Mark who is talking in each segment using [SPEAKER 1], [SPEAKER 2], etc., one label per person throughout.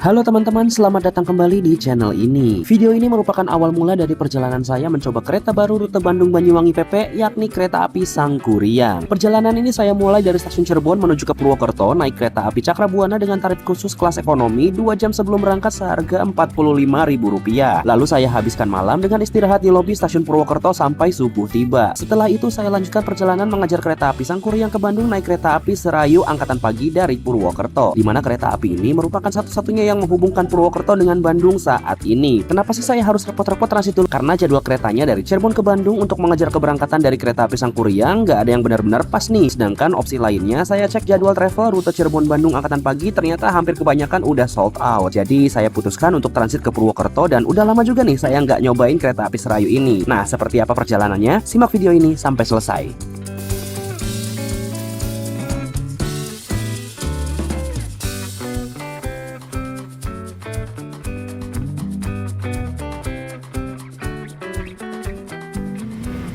[SPEAKER 1] Halo teman-teman, selamat datang kembali di channel ini. Video ini merupakan awal mula dari perjalanan saya mencoba kereta baru rute Bandung-Banyuwangi PP, yakni kereta api Sangkuriang. Perjalanan ini saya mulai dari stasiun Cirebon menuju ke Purwokerto, naik kereta api Cakrabuana dengan tarif khusus kelas ekonomi 2 jam sebelum berangkat seharga Rp45.000. Lalu saya habiskan malam dengan istirahat di lobi stasiun Purwokerto sampai subuh tiba. Setelah itu saya lanjutkan perjalanan mengejar kereta api Sangkuriang ke Bandung naik kereta api Serayu angkatan pagi dari Purwokerto, di mana kereta api ini merupakan satu-satunya yang menghubungkan Purwokerto dengan Bandung saat ini. Kenapa sih saya harus repot-repot transit dulu? Karena jadwal keretanya dari Cirebon ke Bandung untuk mengejar keberangkatan dari kereta api Sangkuriang nggak ada yang benar-benar pas nih. Sedangkan opsi lainnya, saya cek jadwal travel rute Cirebon Bandung angkatan pagi, ternyata hampir kebanyakan udah sold out. Jadi saya putuskan untuk transit ke Purwokerto dan udah lama juga nih saya nggak nyobain kereta api Serayu ini. Nah, seperti apa perjalanannya? Simak video ini sampai selesai.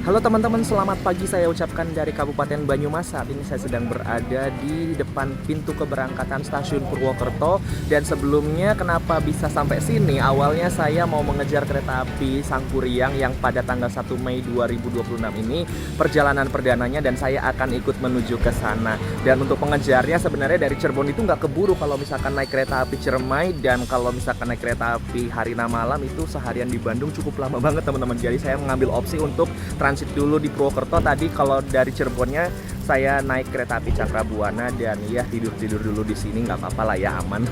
[SPEAKER 1] Halo teman-teman, selamat pagi saya ucapkan dari Kabupaten Banyumas. Saat ini saya sedang berada di depan pintu keberangkatan stasiun Purwokerto. Dan sebelumnya kenapa bisa sampai sini? Awalnya saya mau mengejar kereta api Sangkuriang yang pada tanggal 1 Mei 2026 ini perjalanan perdananya, dan saya akan ikut menuju ke sana. Dan untuk mengejarnya sebenarnya dari Cirebon itu nggak keburu kalau misalkan naik kereta api Ciremai, dan kalau misalkan naik kereta api Harina Malam itu seharian di Bandung cukup lama banget teman-teman. Jadi saya mengambil opsi untuk transit dulu di Purwokerto. Tadi kalau dari Cirebonnya saya naik kereta api Cakrabuana dan ya tidur dulu di sini, nggak apa-apa lah ya, aman.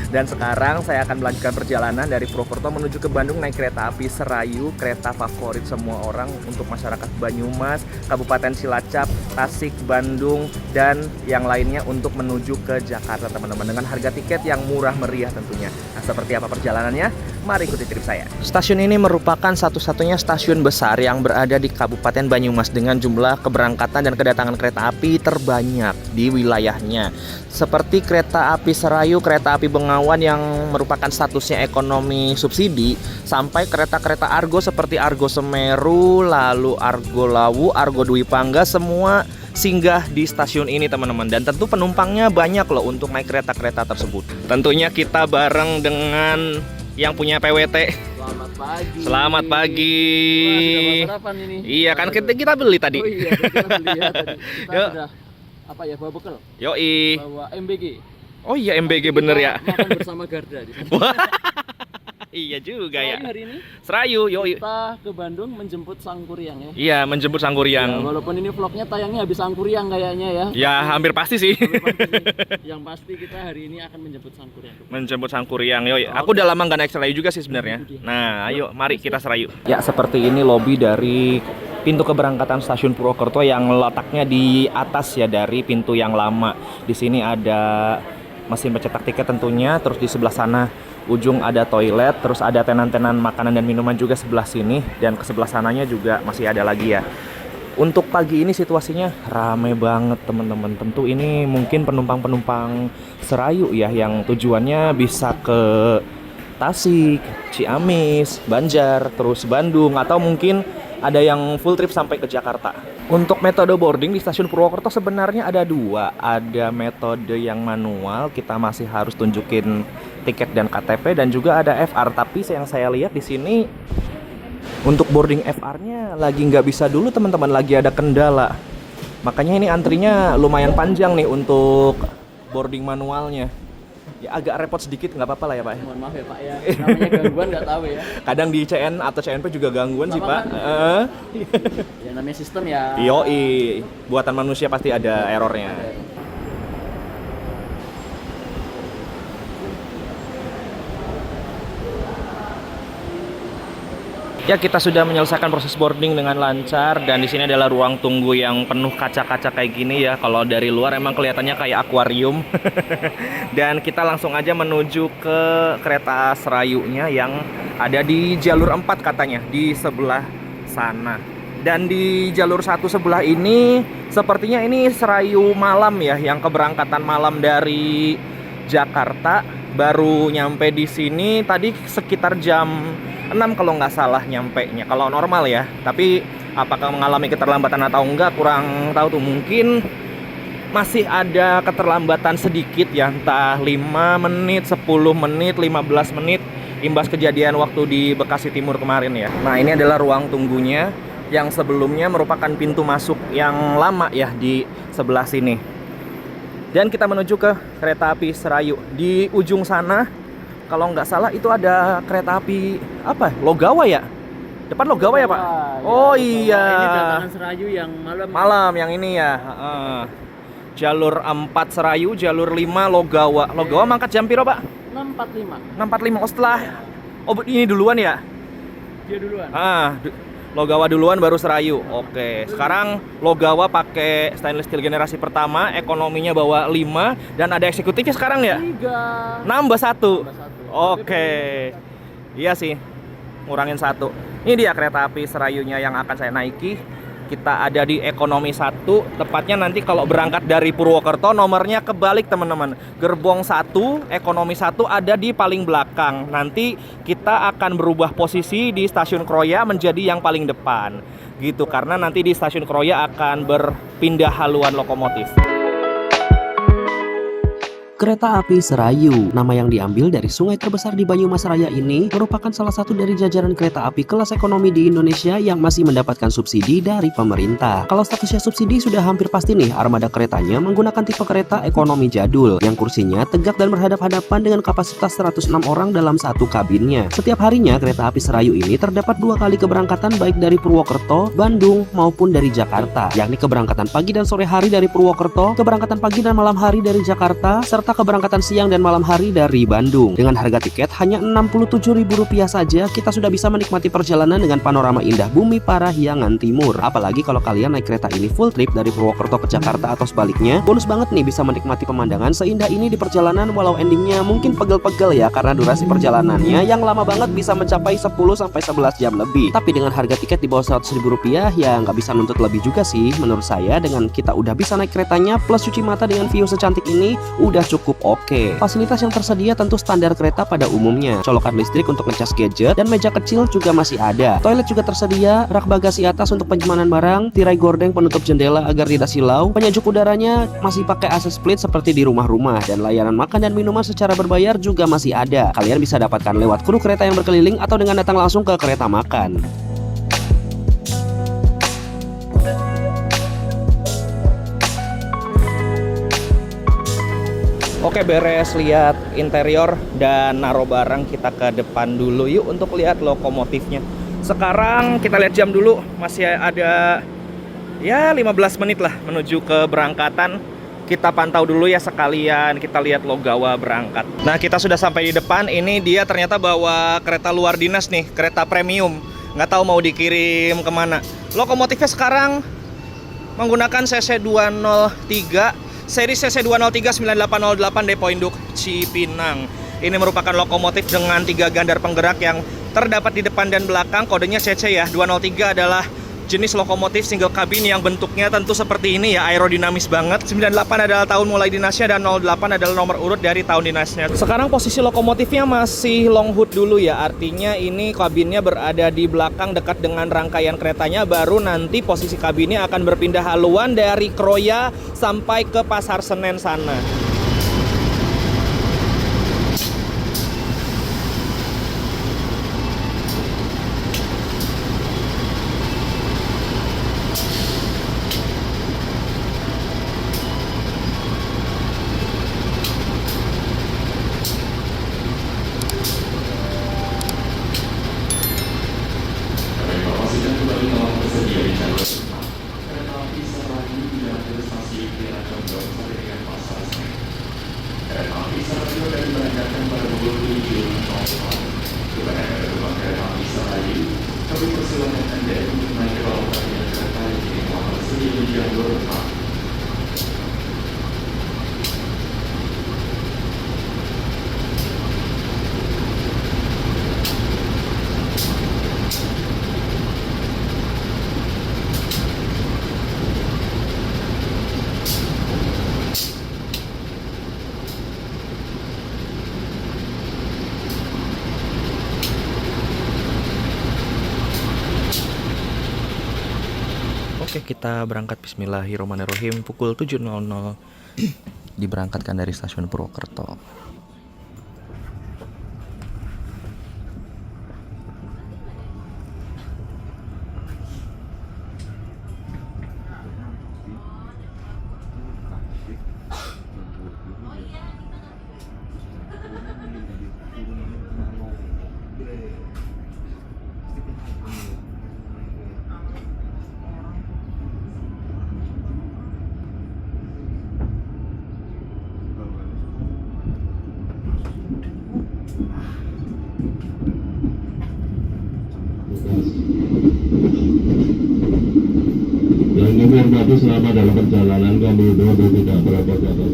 [SPEAKER 1] Dan sekarang saya akan melanjutkan perjalanan dari Purwokerto menuju ke Bandung naik kereta api Serayu, kereta favorit semua orang untuk masyarakat Banyumas, Kabupaten Cilacap, Tasik, Bandung, dan yang lainnya untuk menuju ke Jakarta teman-teman, dengan harga tiket yang murah meriah tentunya. Nah, seperti apa perjalanannya? Mari ikuti trip saya. Stasiun ini merupakan satu-satunya stasiun besar yang berada di Kabupaten Banyumas dengan jumlah keberangkatan dan kedatangan kereta api terbanyak di wilayahnya. Seperti kereta api Serayu, kereta api Bengawan yang merupakan statusnya ekonomi subsidi, sampai kereta-kereta Argo seperti Argo Semeru, lalu Argo Lawu, Argo Dwi Pangga, semua singgah di stasiun ini teman-teman. Dan tentu penumpangnya banyak loh untuk naik kereta-kereta tersebut. Tentunya kita bareng dengan yang punya PWT.
[SPEAKER 2] Selamat pagi.
[SPEAKER 1] Selamat pagi.
[SPEAKER 2] Wah, sudah sarapan ini.
[SPEAKER 1] Iya kan kita beli tadi.
[SPEAKER 2] Oh iya, kita beli ya tadi. Kita sudah apa ya, bawa bekal.
[SPEAKER 1] Yoi.
[SPEAKER 2] Bawa MBG.
[SPEAKER 1] Oh iya, MBG bener ya.
[SPEAKER 2] Makan bersama Garda di sana.
[SPEAKER 1] Iya juga ya.
[SPEAKER 2] Hari ini
[SPEAKER 1] Serayu, yoi.
[SPEAKER 2] kita ke Bandung menjemput Sangkuriang ya.
[SPEAKER 1] Iya, menjemput
[SPEAKER 2] Ya,
[SPEAKER 1] Sangkuriang.
[SPEAKER 2] walaupun ini vlognya tayangnya habis Sangkuriang kayaknya ya.
[SPEAKER 1] Ya, hampir pasti sih.
[SPEAKER 2] Yang pasti kita hari ini akan menjemput Sangkuriang.
[SPEAKER 1] Menjemput Sangkuriang, yoi. Aku udah lama nggak naik Serayu juga sih sebenarnya. Nah, ayo, mari kita Serayu. Ya, seperti ini lobi dari pintu keberangkatan stasiun Purwokerto yang letaknya di atas ya dari pintu yang lama. Di sini ada mesin pencetak tiket tentunya, terus di sebelah sana ujung ada toilet, terus ada tenan-tenan makanan dan minuman juga sebelah sini, dan ke sebelah sananya juga masih ada lagi ya. Untuk pagi ini situasinya ramai banget teman-teman. Tentu ini mungkin penumpang-penumpang Serayu ya yang tujuannya bisa ke Tasik, Ciamis, Banjar, terus Bandung, atau mungkin ada yang full trip sampai ke Jakarta. Untuk metode boarding di stasiun Purwokerto sebenarnya ada dua. Ada metode yang manual, kita masih harus tunjukin tiket dan KTP, dan juga ada FR. Tapi yang saya lihat di sini untuk boarding FR-nya lagi nggak bisa dulu teman-teman, lagi ada kendala. Makanya ini antrinya lumayan panjang nih untuk boarding manualnya. Ya agak repot sedikit, nggak apa-apa lah ya Pak.
[SPEAKER 2] Mohon maaf ya Pak ya, namanya gangguan nggak tahu ya.
[SPEAKER 1] Kadang di CN atau CNP juga gangguan sih Pak.
[SPEAKER 2] Ya namanya sistem ya.
[SPEAKER 1] Yoi, buatan manusia pasti ada errornya. Ya, kita sudah menyelesaikan proses boarding dengan lancar, dan di sini adalah ruang tunggu yang penuh kaca-kaca kayak gini ya. Kalau dari luar emang kelihatannya kayak akuarium. Dan kita langsung aja menuju ke kereta Serayunya yang ada di jalur 4 katanya, di sebelah sana. Dan di jalur 1 sebelah ini sepertinya ini Serayu malam ya, yang keberangkatan malam dari Jakarta. Baru nyampe di sini tadi sekitar jam 6 kalau nggak salah nyampe-nya, kalau normal ya. Tapi apakah mengalami keterlambatan atau enggak kurang tahu tuh. Mungkin masih ada keterlambatan sedikit ya, entah 5 menit, 10 menit, 15 menit imbas kejadian waktu di Bekasi Timur kemarin ya. Nah, ini adalah ruang tunggunya yang sebelumnya merupakan pintu masuk yang lama ya di sebelah sini. Dan kita menuju ke kereta api Serayu. Di ujung sana, kalau nggak salah itu ada kereta api apa? Logawa ya? Depan Logawa ya, Pak? Oh iya.
[SPEAKER 2] Ini datangan Serayu yang malam.
[SPEAKER 1] Malam yang ini ya. Jalur 4 Serayu, jalur 5 Logawa. Logawa mangkat jam piro, Pak?
[SPEAKER 2] 6.45.
[SPEAKER 1] 6.45. Oh, setelah ini duluan ya?
[SPEAKER 2] Dia duluan.
[SPEAKER 1] Logawa duluan baru Serayu. Oke. Sekarang Logawa pakai stainless steel generasi pertama, ekonominya bawa 5 dan ada eksekutifnya sekarang ya?
[SPEAKER 2] 3.
[SPEAKER 1] Nambah 1.
[SPEAKER 2] Nambah 1.
[SPEAKER 1] Oke. Iya sih. Ngurangin 1. Ini dia kereta api Serayunya yang akan saya naiki. Kita ada di ekonomi 1, tepatnya nanti kalau berangkat dari Purwokerto nomornya kebalik teman-teman. Gerbong 1, ekonomi 1 ada di paling belakang. Nanti kita akan berubah posisi di stasiun Kroya menjadi yang paling depan. Gitu, karena nanti di stasiun Kroya akan berpindah haluan lokomotif.
[SPEAKER 3] Kereta api Serayu, nama yang diambil dari sungai terbesar di Banyumas Raya ini, merupakan salah satu dari jajaran kereta api kelas ekonomi di Indonesia yang masih mendapatkan subsidi dari pemerintah. Kalau statusnya subsidi sudah hampir pasti nih, armada keretanya menggunakan tipe kereta ekonomi jadul, yang kursinya tegak dan berhadap-hadapan dengan kapasitas 106 orang dalam satu kabinnya. Setiap harinya, kereta api Serayu ini terdapat 2 kali keberangkatan baik dari Purwokerto, Bandung, maupun dari Jakarta, yakni keberangkatan pagi dan sore hari dari Purwokerto, keberangkatan pagi dan malam hari dari Jakarta, serta keberangkatan siang dan malam hari dari Bandung. Dengan harga tiket hanya Rp67.000 saja, kita sudah bisa menikmati perjalanan dengan panorama indah Bumi Parahyangan Timur. Apalagi kalau kalian naik kereta ini full trip dari Purwokerto ke Jakarta atau sebaliknya, bonus banget nih bisa menikmati pemandangan seindah ini di perjalanan, walau endingnya mungkin pegel-pegel ya, karena durasi perjalanannya yang lama banget bisa mencapai 10-11 jam lebih. Tapi dengan harga tiket di bawah Rp100.000 ya nggak bisa nuntut lebih juga sih. Menurut saya dengan kita udah bisa naik keretanya plus cuci mata dengan view secantik ini udah cukup oke. Fasilitas yang tersedia tentu standar kereta pada umumnya. Colokan listrik untuk ngecas gadget dan meja kecil juga masih ada. Toilet juga tersedia, rak bagasi atas untuk penyimpanan barang, tirai gordeng penutup jendela agar tidak silau. Penyejuk udaranya masih pakai AC split seperti di rumah-rumah, dan layanan makan dan minuman secara berbayar juga masih ada. Kalian bisa dapatkan lewat kru kereta yang berkeliling atau dengan datang langsung ke kereta makan.
[SPEAKER 1] Oke, beres lihat interior dan naruh barang, kita ke depan dulu yuk untuk lihat lokomotifnya. Sekarang kita lihat jam dulu, masih ada ya 15 menit lah menuju ke berangkatan. Kita pantau dulu ya sekalian, kita lihat Logawa berangkat. Nah, kita sudah sampai di depan. Ini dia ternyata bawa kereta luar dinas nih, kereta premium. Nggak tahu mau dikirim kemana. Lokomotifnya sekarang menggunakan CC203 seri CC203-9808 Depo Induk Cipinang. Ini merupakan lokomotif dengan 3 gandar penggerak yang terdapat di depan dan belakang. Kodenya CC ya. 203 adalah jenis lokomotif single cabin yang bentuknya tentu seperti ini ya, aerodinamis banget. 98 adalah tahun mulai dinasnya dan 08 adalah nomor urut dari tahun dinasnya. Sekarang posisi lokomotifnya masih long hood dulu ya, artinya ini kabinnya berada di belakang dekat dengan rangkaian keretanya. Baru nanti posisi kabinnya akan berpindah haluan dari Kroya sampai ke Pasar Senen sana. Oke, kita berangkat. Bismillahirrahmanirrahim. Pukul 7.00 diberangkatkan dari stasiun Purwokerto.
[SPEAKER 4] Yang kami hormati selama dalam perjalanan kami mohon tidak berapa kata.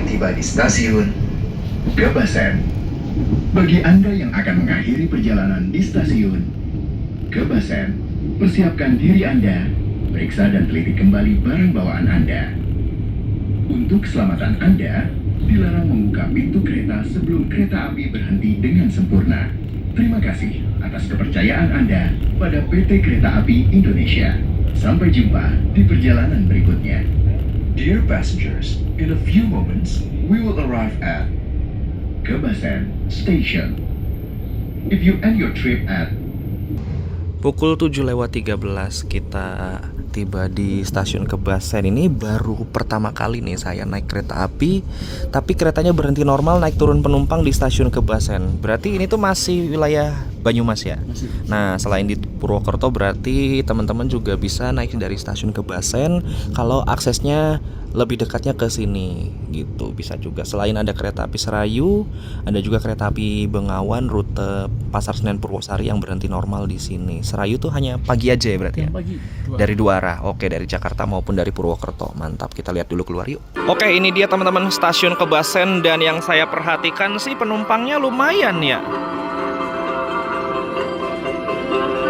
[SPEAKER 5] Tiba di stasiun Kebasen. Bagi Anda yang akan mengakhiri perjalanan di stasiun Kebasen, persiapkan diri Anda, periksa dan teliti kembali barang bawaan Anda. Untuk keselamatan Anda, dilarang membuka pintu kereta sebelum kereta api berhenti dengan sempurna. Terima kasih atas kepercayaan Anda pada PT Kereta Api Indonesia. Sampai jumpa di perjalanan berikutnya. Dear passengers, in a few moments, we will arrive at Kebasen Station. If you end your trip at
[SPEAKER 1] Pukul 7.13 kita tiba di stasiun Kebasen. Ini baru pertama kali nih saya naik kereta api, tapi keretanya berhenti normal, naik turun penumpang di stasiun Kebasen. Berarti ini tuh masih wilayah Banyumas ya?
[SPEAKER 2] Masih.
[SPEAKER 1] Nah, selain di Purwokerto berarti teman-teman juga bisa naik dari stasiun Kebasen kalau aksesnya lebih dekatnya ke sini gitu. Bisa juga. Selain ada kereta api Serayu, ada juga kereta api Bengawan rute Pasar Senen Purwosari yang berhenti normal di sini. Serayu tuh hanya pagi aja ya berarti ya?
[SPEAKER 2] Pagi.
[SPEAKER 1] Dari dua arah. Oke, dari Jakarta maupun dari Purwokerto. Mantap, kita lihat dulu keluar yuk. Oke, ini dia teman-teman stasiun Kebasen, dan yang saya perhatikan sih penumpangnya lumayan ya.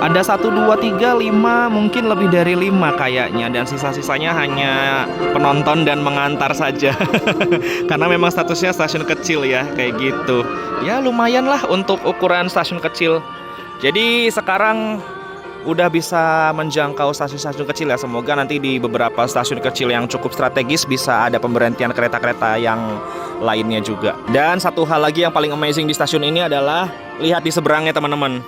[SPEAKER 1] Ada 1, 2, 3, 5, mungkin lebih dari 5 kayaknya. Dan sisa-sisanya hanya penonton dan mengantar saja. Karena memang statusnya stasiun kecil ya, kayak gitu. Ya lumayan lah untuk ukuran stasiun kecil. Jadi sekarang udah bisa menjangkau stasiun-stasiun kecil ya. Semoga nanti di beberapa stasiun kecil yang cukup strategis bisa ada pemberhentian kereta-kereta yang lainnya juga. Dan satu hal lagi yang paling amazing di stasiun ini adalah lihat di seberangnya teman-teman.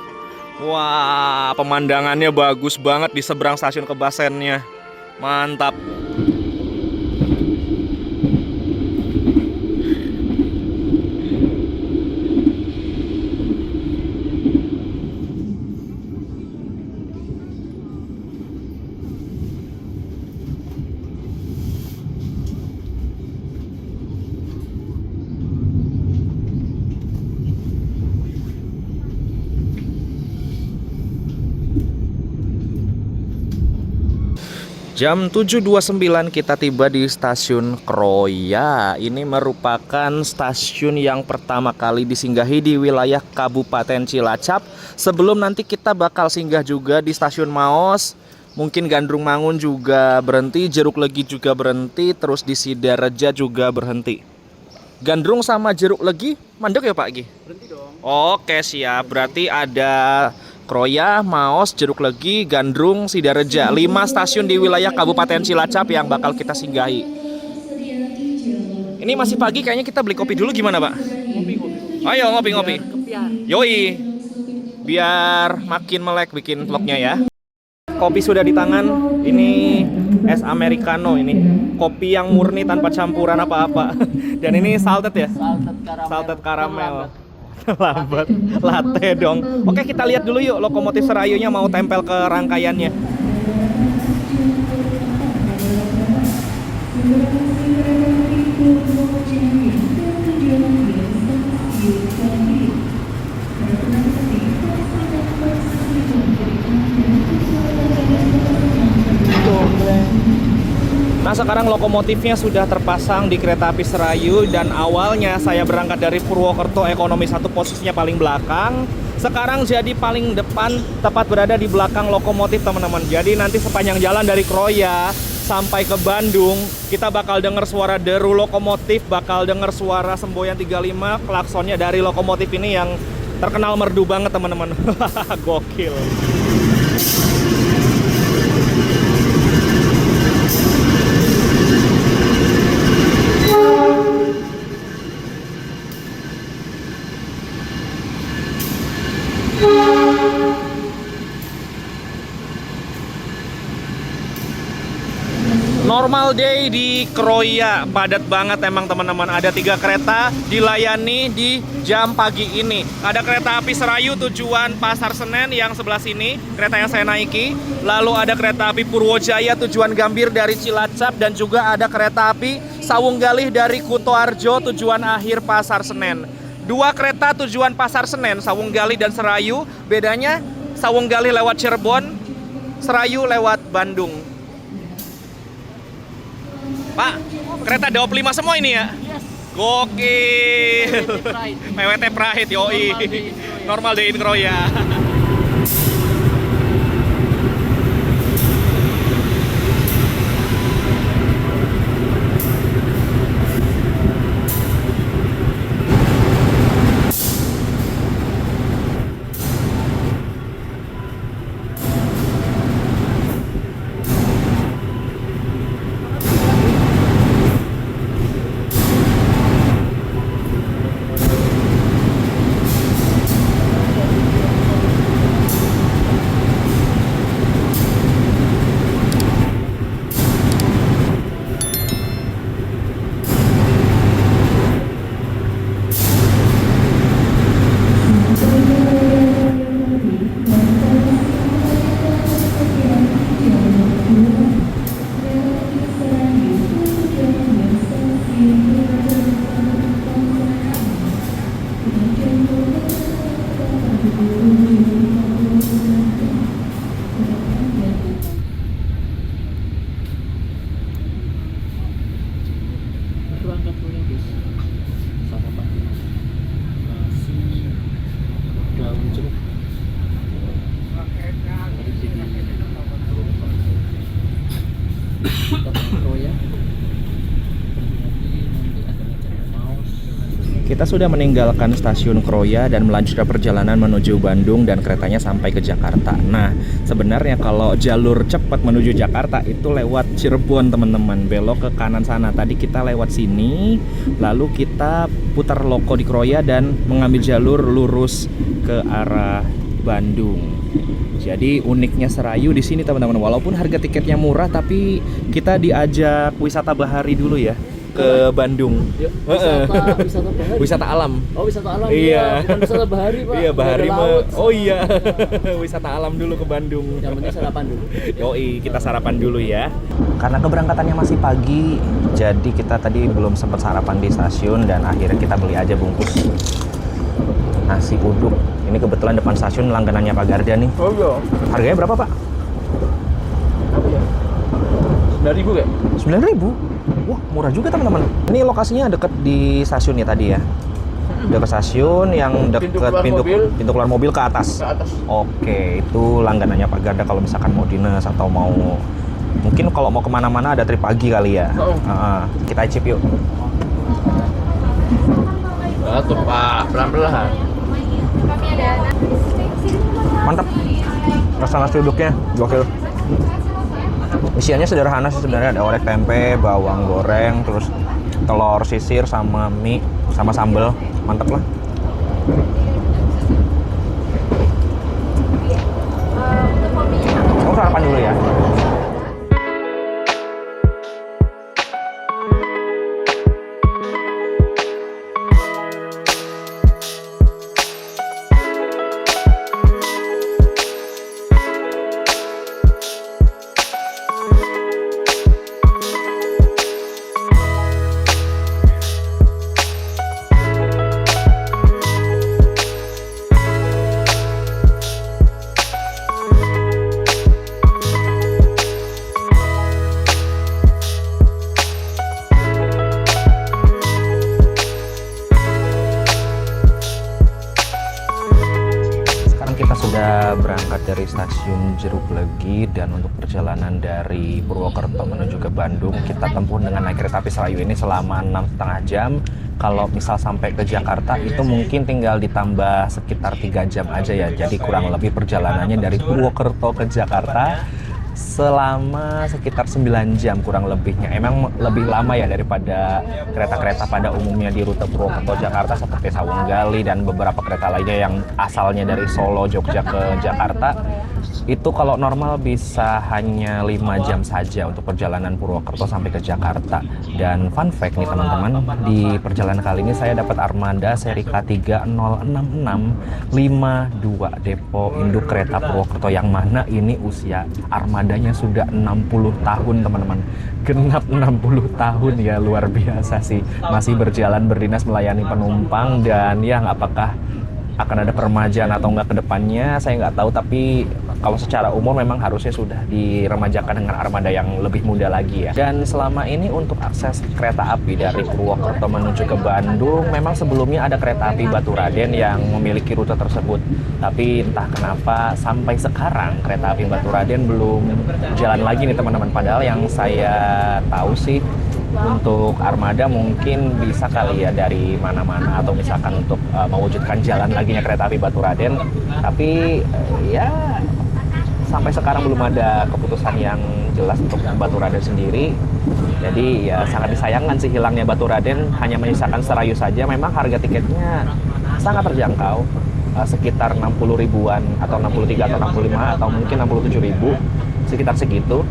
[SPEAKER 1] Wah, pemandangannya bagus banget di seberang stasiun Kebasennya. Mantap. Jam 7.29 kita tiba di stasiun Kroya. Ini merupakan stasiun yang pertama kali disinggahi di wilayah Kabupaten Cilacap. Sebelum nanti kita bakal singgah juga di stasiun Maos. Mungkin Gandrung Mangun juga berhenti, Jeruk Legi juga berhenti, terus di Sidareja juga berhenti. Gandrung sama Jeruk Legi mandek ya Pak Gi?
[SPEAKER 2] Berhenti dong.
[SPEAKER 1] Oke siap, berarti ada Kroya, Maos, Jeruk Legi, Gandrung, Sidareja. 5 stasiun di wilayah Kabupaten Cilacap yang bakal kita singgahi. Ini masih pagi, kayaknya kita beli kopi dulu gimana Pak?
[SPEAKER 2] Ngopi-ngopi.
[SPEAKER 1] Ayo ngopi-ngopi.
[SPEAKER 2] Kepian.
[SPEAKER 1] Yoi, biar makin melek bikin vlognya ya. Kopi sudah di tangan. Ini es americano ini. Kopi yang murni tanpa campuran apa-apa. Dan ini salted ya?
[SPEAKER 2] Salted caramel.
[SPEAKER 1] Salted caramel. Lambat. Latte dong. Oke, kita lihat dulu yuk lokomotif Serayunya mau tempel ke rangkaiannya. Nah, sekarang lokomotifnya sudah terpasang di kereta api Serayu dan awalnya saya berangkat dari Purwokerto ekonomi 1 posisinya paling belakang. Sekarang jadi paling depan, tepat berada di belakang lokomotif teman-teman. Jadi nanti sepanjang jalan dari Kroya sampai ke Bandung, kita bakal dengar suara deru lokomotif, bakal dengar suara semboyan 35, klaksonnya dari lokomotif ini yang terkenal merdu banget teman-teman. Gokil. Normal day di Kroya, padat banget emang teman-teman. Ada 3 kereta dilayani di jam pagi ini. Ada kereta api Serayu tujuan Pasar Senen yang sebelah sini, kereta yang saya naiki. Lalu ada kereta api Purwojaya tujuan Gambir dari Cilacap, dan juga ada kereta api Sawunggalih dari Kutoarjo tujuan akhir Pasar Senen. 2 kereta tujuan Pasar Senen, Sawunggalih dan Serayu. Bedanya Sawunggalih lewat Cirebon, Serayu lewat Bandung. Pak, kereta Daop 5 semua ini ya?
[SPEAKER 2] Yes.
[SPEAKER 1] Gokil.
[SPEAKER 2] PWT
[SPEAKER 1] PWT
[SPEAKER 2] Pride.
[SPEAKER 1] Pride, yoi. Normal day in Kroya.
[SPEAKER 2] Berangkat punya bis. Sama Pak. Nasi daun jeruk. Kroya.
[SPEAKER 1] Kita sudah meninggalkan stasiun Kroya dan melanjutkan perjalanan menuju Bandung dan keretanya sampai ke Jakarta. Nah, sebenarnya kalau jalur cepat menuju Jakarta itu lewat Cirebon teman-teman, belok ke kanan sana. Tadi kita lewat sini, lalu kita putar loko di Kroya dan mengambil jalur lurus ke arah Bandung. Jadi uniknya Serayu di sini teman-teman, walaupun harga tiketnya murah tapi kita diajak wisata bahari dulu ya ke Bandung.
[SPEAKER 2] Wisata bahari.
[SPEAKER 1] Wisata alam.
[SPEAKER 2] Oh, wisata alam.
[SPEAKER 1] Iya.
[SPEAKER 2] Bukan wisata bahari, Pak.
[SPEAKER 1] Iya, bahari
[SPEAKER 2] Ada
[SPEAKER 1] mah.
[SPEAKER 2] laut.
[SPEAKER 1] Oh iya. Wisata alam dulu ke Bandung.
[SPEAKER 2] Yang penting sarapan dulu.
[SPEAKER 1] Yoi, kita sarapan dulu ya. Karena keberangkatannya masih pagi, jadi kita tadi belum sempat sarapan di stasiun dan akhirnya kita beli aja bungkus nasi uduk. Ini kebetulan depan stasiun langganannya Pak Garda nih.
[SPEAKER 2] Oh iya.
[SPEAKER 1] Harganya berapa, Pak?
[SPEAKER 2] Apa ya? 9.000 kayak?
[SPEAKER 1] 9.000. Wah, murah juga teman-teman. Ini lokasinya deket di stasiun ya tadi ya. Dekat stasiun yang deket pintu keluar mobil ke atas.
[SPEAKER 2] Ke atas.
[SPEAKER 1] Oke, itu langganannya Pak Garda kalau misalkan mau dinas atau mau mungkin kalau mau kemana-mana ada trip pagi kali ya.
[SPEAKER 2] Oh.
[SPEAKER 1] Kita icip yuk.
[SPEAKER 2] Tuh Pak, pelan-pelan.
[SPEAKER 1] Mantap. Rasa nasi uduknya gokil. Isiannya sederhana sih sebenarnya, ada orek tempe, bawang goreng, terus telur sisir sama mie sama sambal. Mantap lah. Oh, sarapan dulu ya. Anda berangkat dari stasiun Jeruk Legi dan untuk perjalanan dari Purwokerto menuju ke Bandung kita tempuh dengan naik kereta api Serayu ini selama 6,5 jam. Kalau misal sampai ke Jakarta itu mungkin tinggal ditambah sekitar 3 jam aja ya. Jadi kurang lebih perjalanannya dari Purwokerto ke Jakarta selama sekitar 9 jam kurang lebihnya. Emang lebih lama ya daripada kereta-kereta pada umumnya di rute Purwokerto Jakarta seperti Sawunggali dan beberapa kereta lainnya yang asalnya dari Solo Jogja ke Jakarta. Itu kalau normal bisa hanya 5 jam saja untuk perjalanan Purwokerto sampai ke Jakarta. Dan fun fact nih teman-teman, di perjalanan kali ini saya dapat armada seri K306652 Depo Induk Kereta Purwokerto, yang mana ini usia armadanya sudah 60 tahun teman-teman. Genap 60 tahun ya, luar biasa sih. Masih berjalan berdinas melayani penumpang, dan yang apakah akan ada peremajaan atau enggak ke depannya saya nggak tahu, tapi kalau secara umum memang harusnya sudah diremajakan dengan armada yang lebih muda lagi ya. Dan selama ini untuk akses kereta api dari Purwokerto menuju ke Bandung, memang sebelumnya ada kereta api Baturaden yang memiliki rute tersebut, tapi entah kenapa sampai sekarang kereta api Baturaden belum jalan lagi nih teman-teman. Padahal yang saya tahu sih untuk armada mungkin bisa kali ya dari mana-mana, atau misalkan untuk mewujudkan jalan laginya kereta api Baturaden, tapi ya sampai sekarang belum ada keputusan yang jelas untuk Baturaden sendiri. Jadi ya sangat disayangkan sih hilangnya Baturaden, hanya menyisakan Serayu saja. Memang harga tiketnya sangat terjangkau, sekitar 60 ribuan atau 63 atau 65 atau mungkin 67 ribu, sekitar segitu.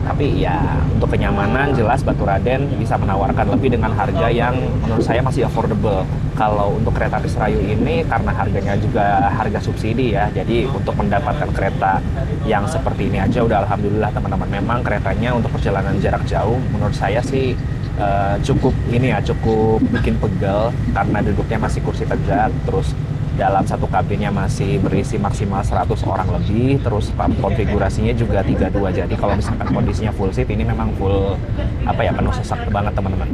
[SPEAKER 1] Tapi ya untuk kenyamanan jelas Baturaden bisa menawarkan lebih dengan harga yang menurut saya masih affordable. Kalau untuk kereta api Serayu ini karena harganya juga harga subsidi ya, jadi untuk mendapatkan kereta yang seperti ini aja udah alhamdulillah teman-teman. Memang keretanya untuk perjalanan jarak jauh menurut saya sih cukup bikin pegel karena duduknya masih kursi tegak, terus dalam satu kabinnya masih berisi maksimal 100 orang lebih, terus konfigurasinya juga 32. Jadi kalau misalkan kondisinya full seat, ini memang full penuh sesak banget teman-teman.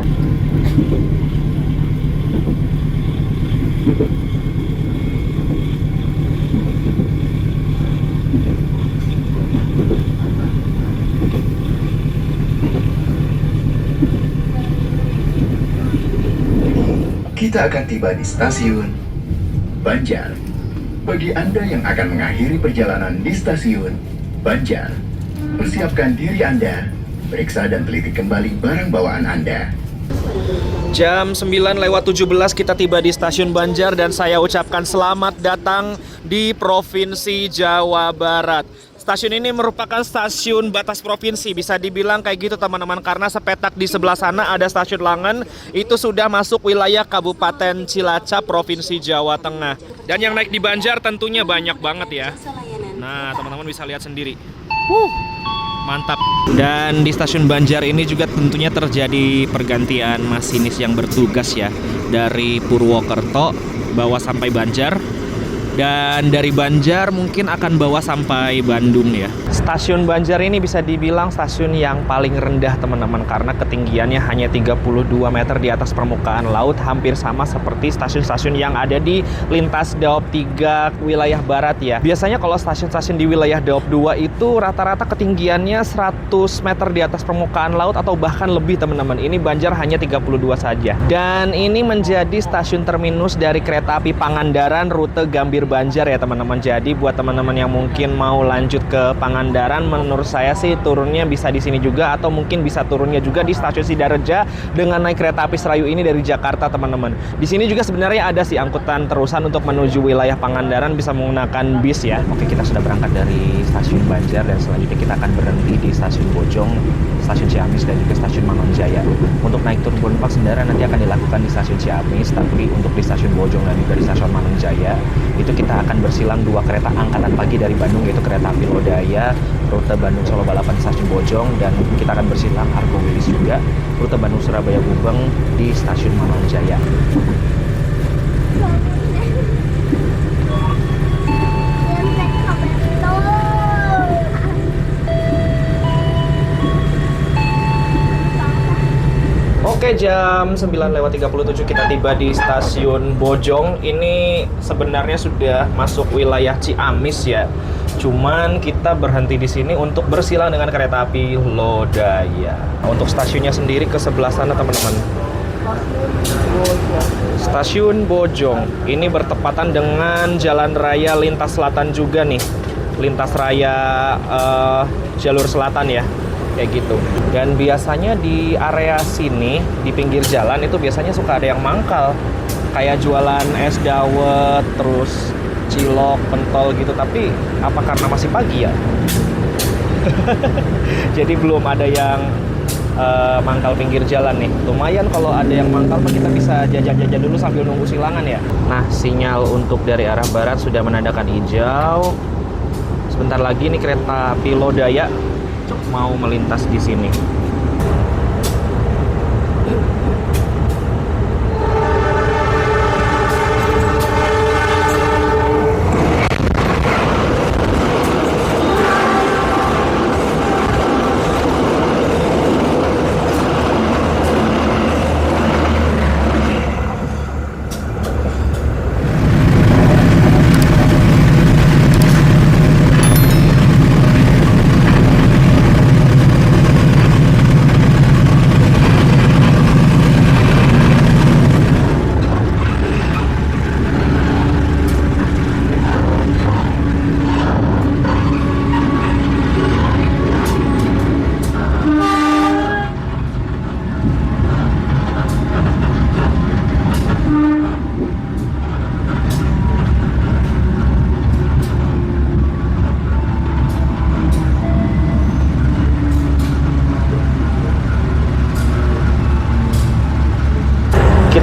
[SPEAKER 5] Kita akan tiba di stasiun Banjar. Bagi Anda yang akan mengakhiri perjalanan di stasiun Banjar, persiapkan diri Anda, periksa dan teliti kembali barang bawaan Anda.
[SPEAKER 1] Jam 9:17 kita tiba di stasiun Banjar dan saya ucapkan selamat datang di Provinsi Jawa Barat. Stasiun ini merupakan stasiun batas provinsi, bisa dibilang kayak gitu teman-teman, karena sepetak di sebelah sana ada stasiun Langen, itu sudah masuk wilayah Kabupaten Cilacap, Provinsi Jawa Tengah. Dan yang naik di Banjar tentunya banyak banget ya. Nah teman-teman bisa lihat sendiri. Mantap. Dan di stasiun Banjar ini juga tentunya terjadi pergantian masinis yang bertugas ya, dari Purwokerto bawa sampai Banjar, dan dari Banjar mungkin akan bawa sampai Bandung ya. Stasiun Banjar ini bisa dibilang stasiun yang paling rendah teman-teman, karena ketinggiannya hanya 32 meter di atas permukaan laut, hampir sama seperti stasiun-stasiun yang ada di lintas Daop 3 wilayah barat ya. Biasanya kalau stasiun-stasiun di wilayah Daop 2 itu rata-rata ketinggiannya 100 meter di atas permukaan laut atau bahkan lebih teman-teman. Ini Banjar hanya 32 saja. Dan ini menjadi stasiun terminus dari kereta api Pangandaran rute Gambir Banjar ya teman-teman. Jadi buat teman-teman yang mungkin mau lanjut ke Pangandaran, menurut saya sih turunnya bisa di sini juga, atau mungkin bisa turunnya juga di stasiun Sidareja dengan naik kereta api Serayu ini dari Jakarta teman-teman. Di sini juga sebenarnya ada sih angkutan terusan untuk menuju wilayah Pangandaran, bisa menggunakan bis ya. Oke, kita sudah berangkat dari stasiun Banjar dan selanjutnya kita akan berhenti di stasiun Bojong, stasiun Ciamis, dan juga stasiun Mangunjaya. Untuk naik turun penumpang sendiri nanti akan dilakukan di stasiun Ciamis, tapi untuk di stasiun Bojong dan juga di stasiun Mangunjaya itu kita akan bersilang 2 kereta angkatan pagi dari Bandung, yaitu kereta api Lodaya rute Bandung Solo Balapan di stasiun Bojong, dan kita akan bersilang Argo Wilis juga rute Bandung Surabaya Gubeng di stasiun Mangunjaya. Oke, jam 9:37 kita tiba di stasiun Bojong. Ini sebenarnya sudah masuk wilayah Ciamis ya. Cuman kita berhenti di sini untuk bersilang dengan kereta api Lodaya. Untuk stasiunnya sendiri ke sebelah sana teman-teman. Stasiun Bojong. Ini bertepatan dengan Jalan Raya Lintas Selatan juga nih. Lintas Raya jalur selatan ya. Kayak gitu. Dan biasanya di area sini, di pinggir jalan itu biasanya suka ada yang mangkal. Kayak jualan es dawet, terus cilok, pentol gitu. Tapi apa karena masih pagi ya? Jadi belum ada yang mangkal pinggir jalan nih. Lumayan kalau ada yang mangkal, kita bisa jajan-jajan dulu sambil nunggu silangan ya. Nah, sinyal untuk dari arah barat sudah menandakan hijau. Sebentar lagi nih kereta api Lodaya mau melintas di sini.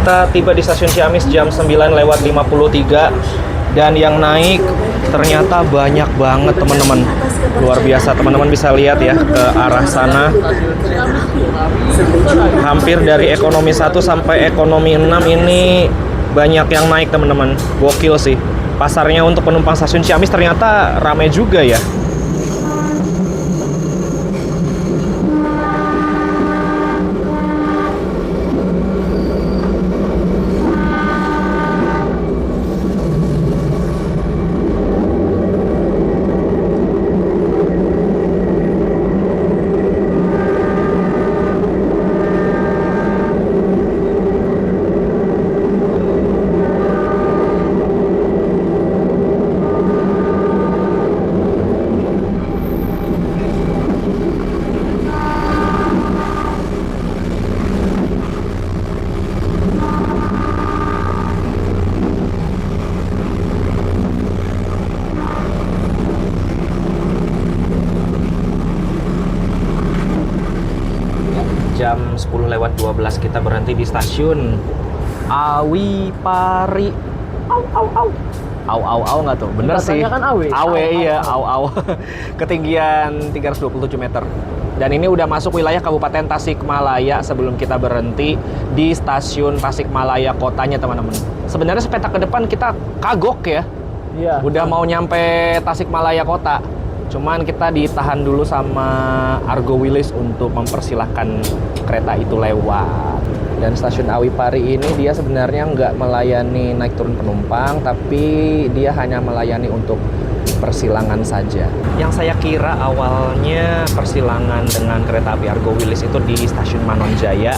[SPEAKER 1] Kita tiba di stasiun Ciamis jam 9:53 dan yang naik ternyata banyak banget teman-teman. Luar biasa, teman-teman bisa lihat ya ke arah sana. Hampir dari ekonomi 1 sampai ekonomi 6 ini banyak yang naik teman-teman. Gokil sih. Pasarnya untuk penumpang stasiun Ciamis ternyata ramai juga ya. Jam 10:12 kita berhenti di stasiun Awi Pari. Au nggak tuh? Bener sih.
[SPEAKER 2] Kan Awe.
[SPEAKER 1] Awe iya, au. Ketinggian 327 meter. Dan ini udah masuk wilayah Kabupaten Tasikmalaya sebelum kita berhenti di stasiun Tasikmalaya kotanya teman-teman. Sebenarnya sepetak ke depan kita kagok ya.
[SPEAKER 2] Iya.
[SPEAKER 1] Udah mau nyampe Tasikmalaya kota. Cuman kita ditahan dulu sama Argo Wilis untuk mempersilahkan kereta itu lewat. Dan stasiun Awi Pari ini dia sebenarnya nggak melayani naik turun penumpang, tapi dia hanya melayani untuk persilangan saja. Yang saya kira awalnya persilangan dengan kereta api Argo Wilis itu di stasiun Manonjaya,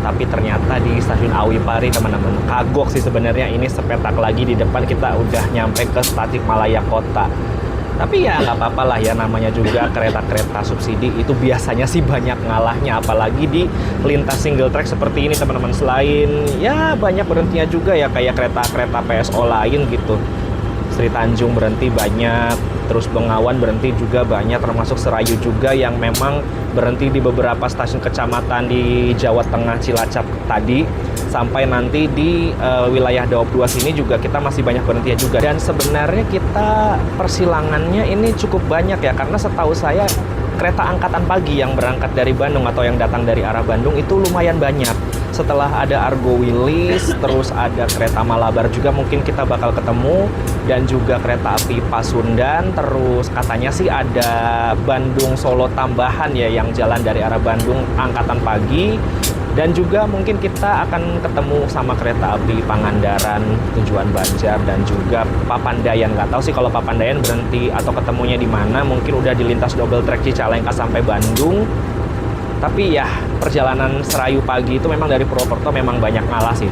[SPEAKER 1] tapi ternyata di stasiun Awi Pari teman-teman. Kagok sih sebenarnya, ini sepetak lagi di depan kita udah nyampe ke Tasikmalaya kota. Tapi ya nggak apa-apa lah ya, namanya juga kereta-kereta subsidi itu biasanya sih banyak ngalahnya, apalagi di lintas single track seperti ini teman-teman. Selain ya banyak berhentinya juga ya kayak kereta-kereta PSO lain gitu. Sri Tanjung berhenti banyak, terus Bengawan berhenti juga banyak, termasuk Serayu juga yang memang berhenti di beberapa stasiun kecamatan di Jawa Tengah, Cilacap tadi. Sampai nanti di wilayah Daop 2 sini juga kita masih banyak berhentinya juga. Dan sebenarnya kita persilangannya ini cukup banyak ya, karena setahu saya kereta angkatan pagi yang berangkat dari Bandung atau yang datang dari arah Bandung itu lumayan banyak. Setelah ada Argo Wilis, terus ada kereta Malabar juga mungkin kita bakal ketemu, dan juga kereta api Pasundan, terus katanya sih ada Bandung Solo tambahan ya yang jalan dari arah Bandung angkatan pagi. Dan juga mungkin kita akan ketemu sama kereta api Pangandaran tujuan Banjar dan juga Papandayan. Nggak tahu sih kalau Papandayan berhenti atau ketemunya di mana. Mungkin udah dilintas double track Cicalengka sampai Bandung. Tapi ya perjalanan Serayu pagi itu memang dari Purwokerto memang banyak ngalah sih.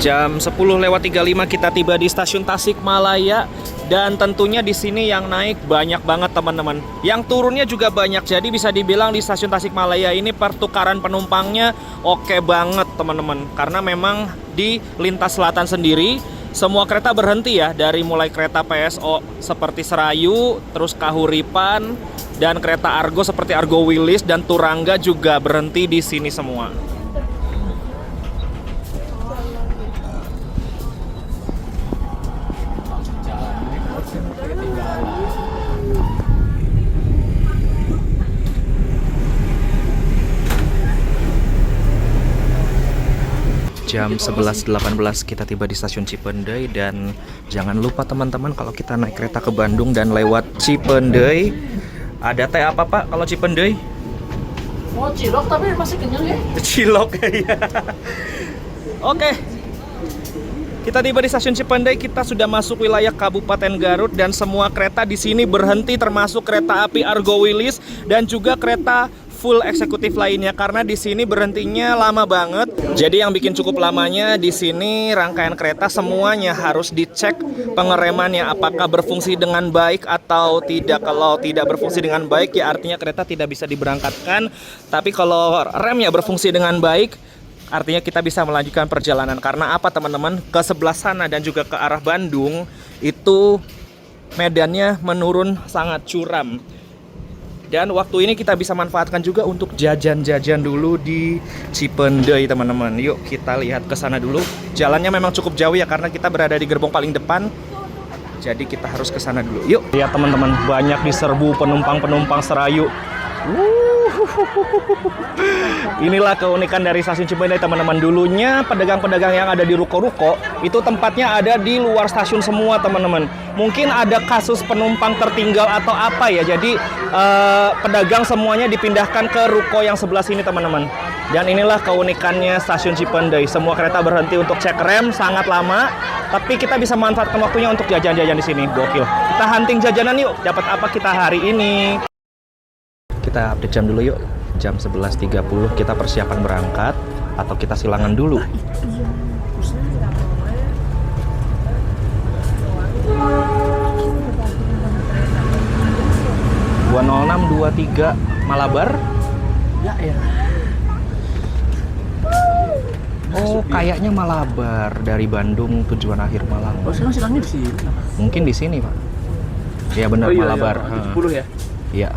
[SPEAKER 1] Jam 10:35 kita tiba di stasiun Tasikmalaya dan tentunya di sini yang naik banyak banget teman-teman. Yang turunnya juga banyak. Jadi bisa dibilang di stasiun Tasikmalaya ini pertukaran penumpangnya oke banget teman-teman. Karena memang di lintas selatan sendiri semua kereta berhenti ya, dari mulai kereta PSO seperti Serayu, terus Kahuripan dan kereta Argo seperti Argo Wilis dan Turangga juga berhenti di sini semua. Jam 11.18 kita tiba di stasiun Cipendei dan jangan lupa teman-teman kalau kita naik kereta ke Bandung dan lewat Cipendei ada teh apa Pak kalau Cipendei?
[SPEAKER 2] Oh, cilok tapi masih kenyang ya?
[SPEAKER 1] Cilok ya. Oke. Kita tiba di stasiun Cipendei, kita sudah masuk wilayah Kabupaten Garut dan semua kereta di sini berhenti termasuk kereta api Argo Wilis dan juga kereta full eksekutif lainnya karena di sini berhentinya lama banget. Jadi yang bikin cukup lamanya di sini rangkaian kereta semuanya harus dicek pengeremannya apakah berfungsi dengan baik atau tidak. Kalau tidak berfungsi dengan baik ya artinya kereta tidak bisa diberangkatkan. Tapi kalau remnya berfungsi dengan baik artinya kita bisa melanjutkan perjalanan. Karena apa teman-teman? Ke sebelah sana dan juga ke arah Bandung itu medannya menurun sangat curam. Dan waktu ini kita bisa manfaatkan juga untuk jajan-jajan dulu di Cipendei teman-teman. Yuk kita lihat ke sana dulu. Jalannya memang cukup jauh ya karena kita berada di gerbong paling depan. Jadi kita harus ke sana dulu. Yuk. Lihat teman-teman, banyak diserbu penumpang-penumpang Serayu. Inilah keunikan dari stasiun Cipendei teman-teman. Dulunya pedagang-pedagang yang ada di ruko-ruko itu tempatnya ada di luar stasiun semua teman-teman. Mungkin ada kasus penumpang tertinggal atau apa ya. Jadi pedagang semuanya dipindahkan ke ruko yang sebelah sini teman-teman. Dan inilah keunikannya stasiun Cipendei. Semua kereta berhenti untuk cek rem sangat lama. Tapi kita bisa manfaatkan waktunya untuk jajan-jajan di sini. Gokil. Kita hunting jajanan yuk. Dapat apa kita hari ini? Kita update jam dulu yuk. Jam 11.30 kita persiapan berangkat atau kita silangan dulu. Dua 0623 Malabar.
[SPEAKER 2] Ya ya.
[SPEAKER 1] Oh, kayaknya Malabar dari Bandung tujuan akhir Malabar.
[SPEAKER 2] Oh, sekarang silangnya di sini.
[SPEAKER 1] Mungkin di sini, Pak. Iya benar,
[SPEAKER 2] Oh, iya,
[SPEAKER 1] Malabar.
[SPEAKER 2] Iya, 70 ya.
[SPEAKER 1] Iya.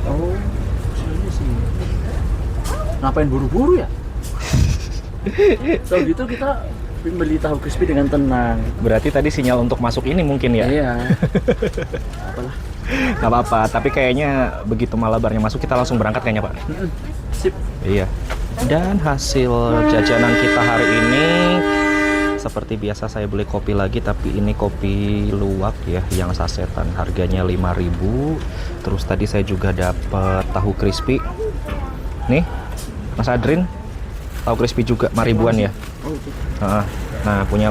[SPEAKER 2] Oh, silangnya sini. Ngapain buru-buru ya? Kalau gitu kita beli tahu crispy dengan tenang.
[SPEAKER 1] Berarti tadi sinyal untuk masuk ini mungkin ya?
[SPEAKER 2] Iya. Apalah.
[SPEAKER 1] Nggak apa-apa, tapi kayaknya begitu Malabarnya masuk kita langsung berangkat kayaknya Pak.
[SPEAKER 2] Sip.
[SPEAKER 1] Iya. Dan hasil jajanan kita hari ini seperti biasa saya beli kopi lagi, tapi ini kopi luwak ya yang sasetan, harganya 5.000. Terus tadi saya juga dapat tahu crispy. Nih, Mas Adrin, tahu crispy juga 5 ribuan ya.
[SPEAKER 2] Oh, gitu.
[SPEAKER 1] Nah, punya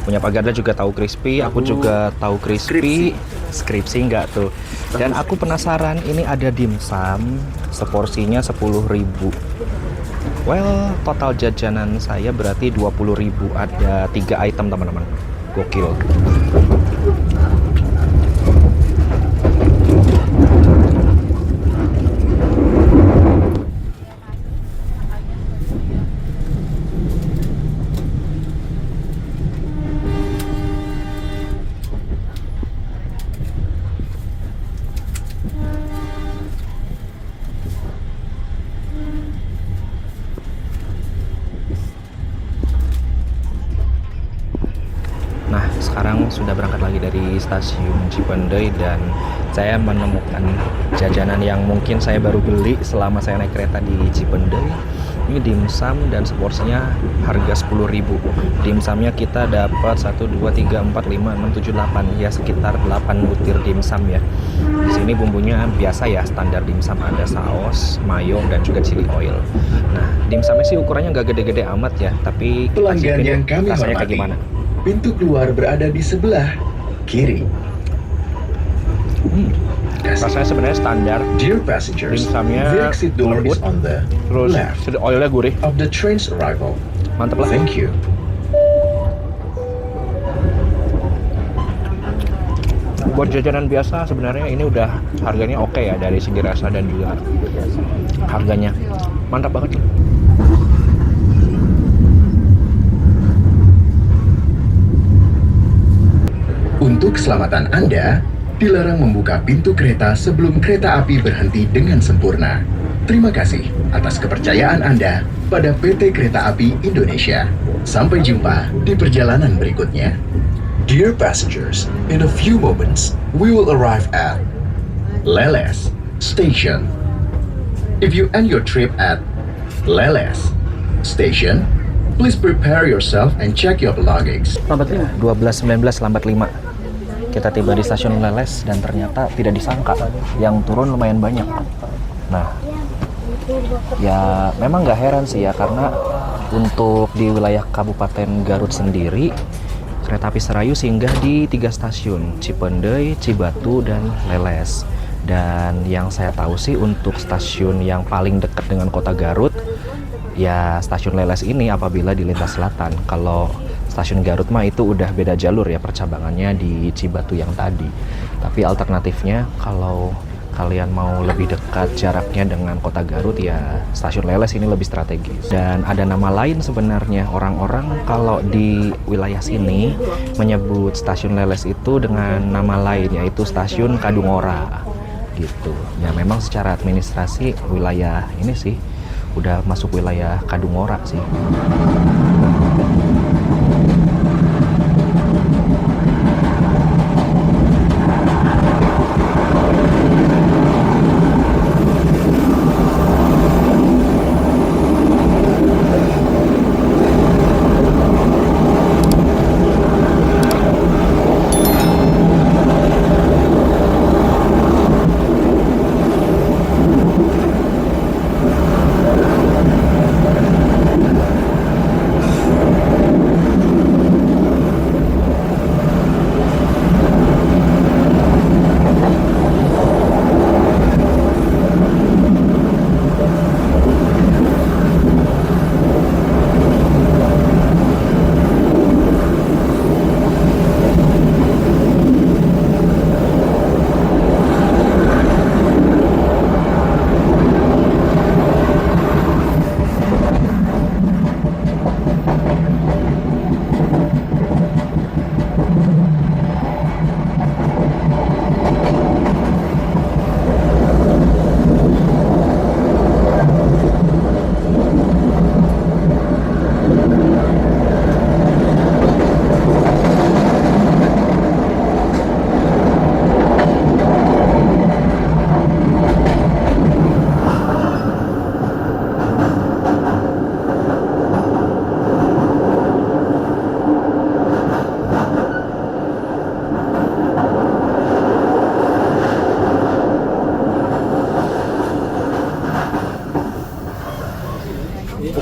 [SPEAKER 1] Pak Garda juga tahu crispy, aku juga tahu crispy. Skripsi enggak tuh. Dan aku penasaran, ini ada dimsum seporsinya 10.000. Well, total jajanan saya berarti 20.000. Ada 3 item teman-teman. Gokil. Nah, sudah berangkat lagi dari stasiun Cipendei dan saya menemukan jajanan yang mungkin saya baru beli selama saya naik kereta di Cipendei. Ini dimsum dan seporsinya harga 10.000. Dimsumnya kita dapat 1, 2, 3, 4, 5, 6, 7, 8, ya sekitar 8 butir dimsum ya. Di sini bumbunya biasa ya, standar dimsum, ada saus, mayo dan juga chili oil. Nah, dimsumnya sih ukurannya nggak gede-gede amat ya, tapi kita
[SPEAKER 5] Pelanggan
[SPEAKER 1] cicipin
[SPEAKER 5] yang kami
[SPEAKER 1] rasanya kayak
[SPEAKER 5] hormati,
[SPEAKER 1] gimana.
[SPEAKER 5] pintu keluar berada di sebelah kiri.
[SPEAKER 1] Rasanya sebenarnya standar,
[SPEAKER 5] Dear passengers,
[SPEAKER 1] Dimsumnya
[SPEAKER 5] the exit door
[SPEAKER 1] lembut,
[SPEAKER 5] is on the
[SPEAKER 1] terus
[SPEAKER 5] left
[SPEAKER 1] oilnya gurih,
[SPEAKER 5] of the train's arrival.
[SPEAKER 1] mantep lah.
[SPEAKER 5] Thank you.
[SPEAKER 1] Buat jajanan biasa sebenarnya ini udah harganya oke ya, dari segi rasa dan juga harganya mantap banget.
[SPEAKER 5] Untuk keselamatan Anda, dilarang membuka pintu kereta sebelum kereta api berhenti dengan sempurna. Terima kasih atas kepercayaan Anda pada PT Kereta Api Indonesia. Sampai jumpa di perjalanan berikutnya. Dear passengers, in a few moments, we will arrive at Leles Station. If you end your trip at Leles Station, please prepare yourself and check your belongings.
[SPEAKER 2] Lambat
[SPEAKER 1] 12.19 lambat 5. Kita tiba di stasiun Leles dan ternyata tidak disangka yang turun lumayan banyak. Nah, ya memang nggak heran sih ya, karena untuk di wilayah Kabupaten Garut sendiri kereta api Serayu singgah di 3 stasiun, Cipendei, Cibatu, dan Leles. Dan yang saya tahu sih untuk stasiun yang paling dekat dengan kota Garut ya stasiun Leles ini apabila di lintas selatan. Kalau stasiun Garut mah itu udah beda jalur ya, percabangannya di Cibatu yang tadi. Tapi alternatifnya kalau kalian mau lebih dekat jaraknya dengan kota Garut ya stasiun Leles ini lebih strategis. Dan ada nama lain sebenarnya, orang-orang kalau di wilayah sini menyebut stasiun Leles itu dengan nama lain, yaitu stasiun Kadungora gitu. Ya memang secara administrasi wilayah ini sih udah masuk wilayah Kadungora sih.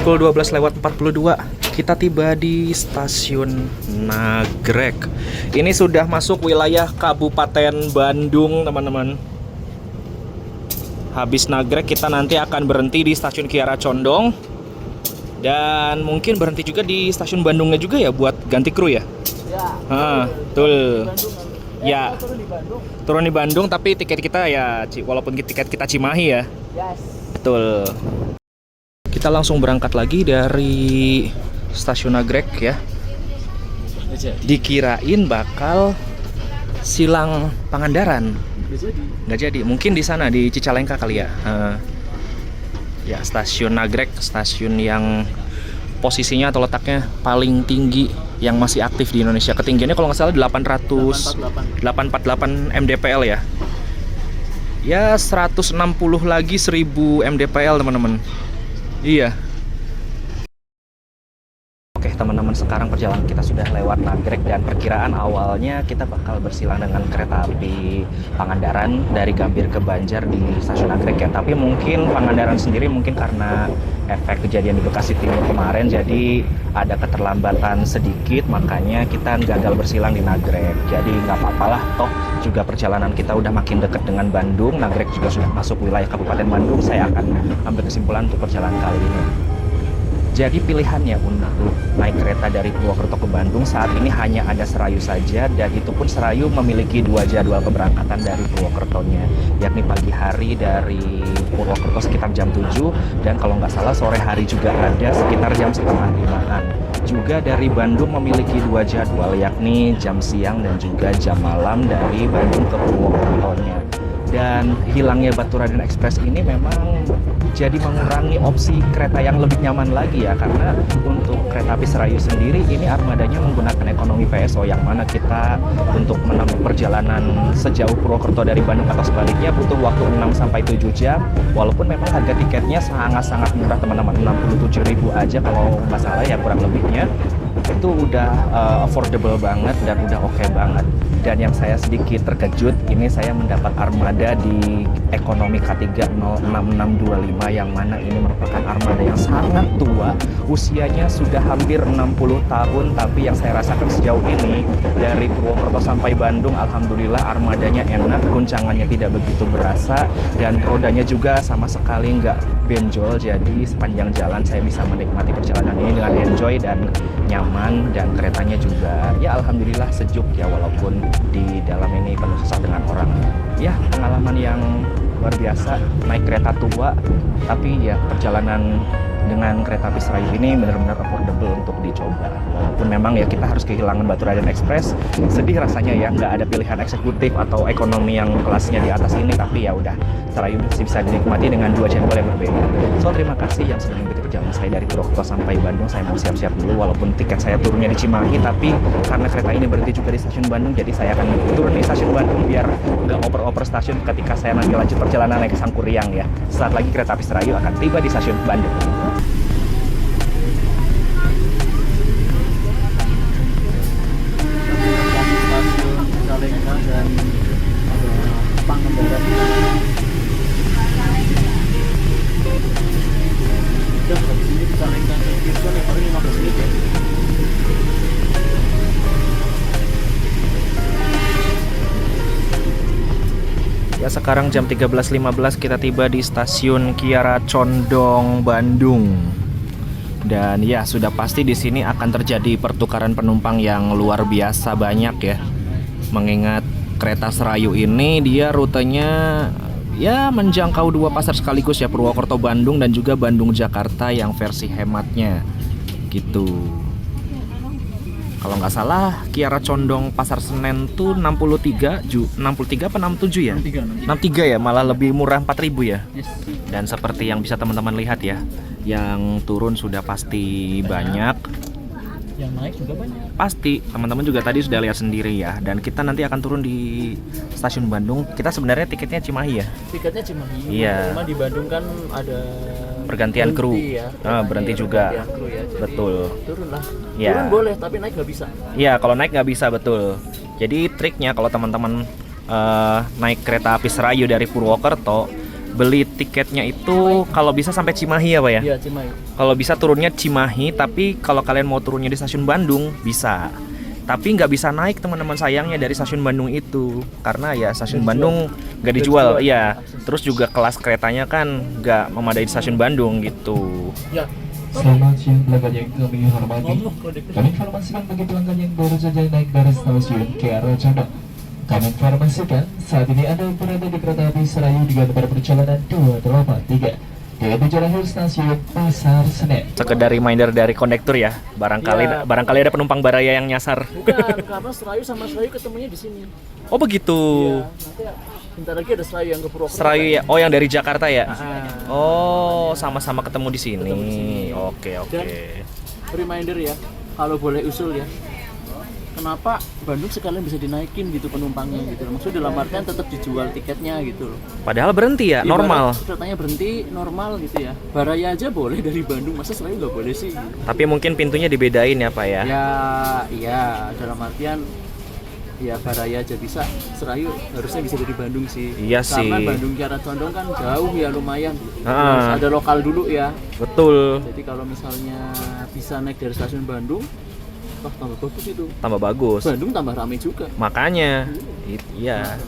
[SPEAKER 1] Pukul 12:42 kita tiba di stasiun Nagrek. Ini sudah masuk wilayah Kabupaten Bandung, teman-teman. Habis Nagrek kita nanti akan berhenti di stasiun Kiara Condong. Dan mungkin berhenti juga di stasiun Bandungnya juga ya buat ganti kru ya.
[SPEAKER 2] Ya.
[SPEAKER 1] Betul.
[SPEAKER 2] Bandung.
[SPEAKER 1] Ya.
[SPEAKER 2] Turun di Bandung.
[SPEAKER 1] Turun di Bandung tapi tiket kita ya walaupun tiket kita Cimahi ya.
[SPEAKER 2] Yes.
[SPEAKER 1] Betul. Kita langsung berangkat lagi dari stasiun Nagrek ya. Dikirain bakal silang Pangandaran. Nggak jadi. Mungkin di sana di Cicalengka kali ya. Ya, stasiun Nagrek, stasiun yang posisinya atau letaknya paling tinggi yang masih aktif di Indonesia. Ketinggiannya kalau nggak salah 848 mdpl ya. Ya 160 lagi 1000 mdpl teman-teman. Iya. Oke teman-teman, sekarang perjalanan kita sudah lewat Nagrek dan perkiraan awalnya kita bakal bersilang dengan kereta api Pangandaran dari Gambir ke Banjar di stasiun Nagrek ya. Tapi mungkin Pangandaran sendiri mungkin karena efek kejadian di Bekasi Timur kemarin jadi ada keterlambatan sedikit, makanya kita gagal bersilang di Nagrek. Jadi nggak apa-apalah, toh juga perjalanan kita udah makin dekat dengan Bandung. Nagrek juga sudah masuk wilayah Kabupaten Bandung. Saya akan ambil kesimpulan untuk perjalanan kali ini. Jadi pilihannya untuk naik kereta dari Purwokerto ke Bandung saat ini hanya ada Serayu saja, dan itu pun Serayu memiliki 2 jadwal keberangkatan dari Purwokertonya, yakni pagi hari dari Purwokerto sekitar jam 7 dan kalau nggak salah sore hari juga ada sekitar jam setengah 5-an. Juga dari Bandung memiliki 2 jadwal, yakni jam siang dan juga jam malam dari Bandung ke Purwokertonya. Dan hilangnya Baturaden Express ini memang jadi mengurangi opsi kereta yang lebih nyaman lagi ya, karena untuk kereta api Serayu sendiri ini armadanya menggunakan ekonomi PSO, yang mana kita untuk menempuh perjalanan sejauh Purwokerto dari Bandung atau sebaliknya butuh waktu 6-7 jam, walaupun memang harga tiketnya sangat-sangat murah teman-teman, 67.000 aja kalau nggak salah ya kurang lebihnya. Itu udah affordable banget dan udah oke banget. Dan yang saya sedikit terkejut, ini saya mendapat armada di ekonomi K3 06625, yang mana ini merupakan armada yang sangat tua, usianya sudah hampir 60 tahun, tapi yang saya rasakan sejauh ini dari Purwokerto sampai Bandung, alhamdulillah armadanya enak, guncangannya tidak begitu berasa, dan rodanya juga sama sekali nggak benjol, jadi sepanjang jalan saya bisa menikmati perjalanan ini dengan enjoy dan nyaman, dan keretanya juga ya alhamdulillah sejuk ya, walaupun di dalam ini penuh sesak dengan orang. Ya pengalaman yang luar biasa naik kereta tua, tapi ya perjalanan dengan kereta api Serayu ini benar-benar affordable untuk dicoba. Walaupun memang ya kita harus kehilangan Baturaden Express, sedih rasanya ya nggak ada pilihan eksekutif atau ekonomi yang kelasnya di atas ini, tapi ya udah, Serayu masih bisa dinikmati dengan 2 jadwal yang berbeda. So terima kasih yang sudah mengikuti perjalanan saya dari Purwokerto sampai Bandung. Saya mau siap-siap dulu, walaupun tiket saya turunnya di Cimahi, tapi karena kereta ini berhenti juga di stasiun Bandung, jadi saya akan turun di stasiun Bandung biar nggak oper-oper stasiun ketika saya nanti lanjut perjalanan naik ke Sangkuriang ya. Saat lagi kereta api Serayu akan tiba di stasiun Bandung.
[SPEAKER 2] Dan Pangandaran. Udah dari sini bisa lengkap ke Kirton ya, paling 15 menit ya.
[SPEAKER 1] Ya sekarang jam 13.15 kita tiba di stasiun Kiara Condong Bandung. Dan ya sudah pasti di sini akan terjadi pertukaran penumpang yang luar biasa banyak ya. Mengingat kereta Serayu ini dia rutenya ya menjangkau 2 pasar sekaligus ya, Purwokerto Bandung dan juga Bandung Jakarta yang versi hematnya gitu. Kalau nggak salah Kiara Condong Pasar Senen tuh 63 apa 67 ya? 63 ya, malah lebih murah 4.000 ya.
[SPEAKER 2] Yes.
[SPEAKER 1] Dan seperti yang bisa teman-teman lihat ya, yang turun sudah pasti banyak.
[SPEAKER 2] Yang naik juga banyak.
[SPEAKER 1] Pasti, teman-teman juga tadi sudah lihat sendiri ya. Dan kita nanti akan turun di stasiun Bandung. Kita sebenarnya tiketnya Cimahi ya?
[SPEAKER 2] Tiketnya Cimahi.
[SPEAKER 1] Iya.
[SPEAKER 2] Cuma di Bandung kan ada
[SPEAKER 1] pergantian kru.
[SPEAKER 2] ya.
[SPEAKER 1] Berhenti juga.
[SPEAKER 2] Pergantian kru ya. Jadi
[SPEAKER 1] Betul.
[SPEAKER 2] turun lah.
[SPEAKER 1] Ya.
[SPEAKER 2] Turun boleh, tapi naik nggak bisa.
[SPEAKER 1] Iya, kalau naik nggak bisa, betul. Jadi triknya kalau teman-teman naik kereta api Serayu dari Purwokerto, beli tiketnya itu kalau bisa sampai Cimahi ya Pak ya?
[SPEAKER 2] Iya, Cimahi.
[SPEAKER 1] Kalau bisa turunnya Cimahi, tapi kalau kalian mau turunnya di stasiun Bandung bisa. Tapi nggak bisa naik teman-teman, sayangnya dari stasiun Bandung itu, karena ya stasiun Bandung nggak dijual, iya. Terus juga kelas keretanya kan nggak memadai di stasiun Bandung gitu.
[SPEAKER 2] Ya.
[SPEAKER 6] Selamat siang pelanggan yang kami hormati. Kami informasikan bagi pelanggan yang baru saja naik dari stasiun Kiara Condong. Kami informasikan saat ini Anda berada di kereta api Serayu dengan nomor perjalanan 283 dengan tujuan akhir stasiun Pasar Senen.
[SPEAKER 1] Sekedar reminder dari kondektur ya, barangkali ada penumpang Baraya yang nyasar.
[SPEAKER 2] Bukan, karena Serayu sama Serayu ketemunya di sini.
[SPEAKER 1] Oh begitu.
[SPEAKER 2] Iya, nanti bentar lagi ada Serayu yang ke Purwokerto.
[SPEAKER 1] Serayu ya, oh yang dari Jakarta ya.
[SPEAKER 2] Ah.
[SPEAKER 1] Oh sama-sama ketemu di sini.
[SPEAKER 2] Ketemu di sini.
[SPEAKER 1] Oke.
[SPEAKER 2] Dan reminder ya, kalau boleh usul ya, kenapa Bandung sekalian bisa dinaikin gitu penumpangnya gitu. Maksudnya dalam artian tetap dijual tiketnya gitu loh.
[SPEAKER 1] Padahal berhenti ya, normal.
[SPEAKER 2] Ibarat keretanya berhenti normal gitu ya. Baraya aja boleh dari Bandung, masa Serayu nggak boleh sih?
[SPEAKER 1] Tapi mungkin pintunya dibedain ya Pak ya.
[SPEAKER 2] Ya, iya dalam artian ya Baraya aja bisa, Serayu harusnya bisa dari Bandung sih.
[SPEAKER 1] Iya sih.
[SPEAKER 2] Karena Bandung Kiara Condong kan jauh ya lumayan.
[SPEAKER 1] Ah.
[SPEAKER 2] Harus ada lokal dulu ya.
[SPEAKER 1] Betul.
[SPEAKER 2] Jadi kalau misalnya bisa naik dari stasiun Bandung, wah tambah bagus itu.
[SPEAKER 1] Tambah bagus.
[SPEAKER 2] Bandung tambah ramai juga.
[SPEAKER 1] Makanya, iya.